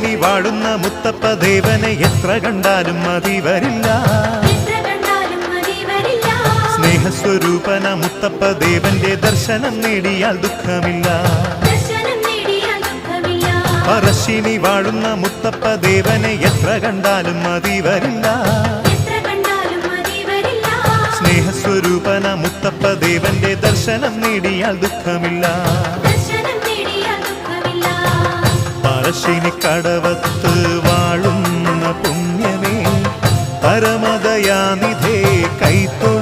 പറശ്ശിനി വാഴുന്ന മുത്തപ്പ ദേവനെ എത്ര കണ്ടാലും മതി വരില്ല. സ്നേഹസ്വരൂപന മുത്തപ്പ ദേവന്റെ ദർശനം നേടിയാൽ ദുഃഖമില്ല. പറശ്ശിനി വാഴുന്ന മുത്തപ്പ ദേവനെ എത്ര കണ്ടാലും മതി വരില്ല. സ്നേഹസ്വരൂപന മുത്തപ്പ ദേവന്റെ ദർശനം നേടിയാൽ ദുഃഖമില്ല. പറശ്ശിനി കടവത്ത് വാഴുന്ന പുണ്യമേ പരമദയാനിധേ കൈത്തോ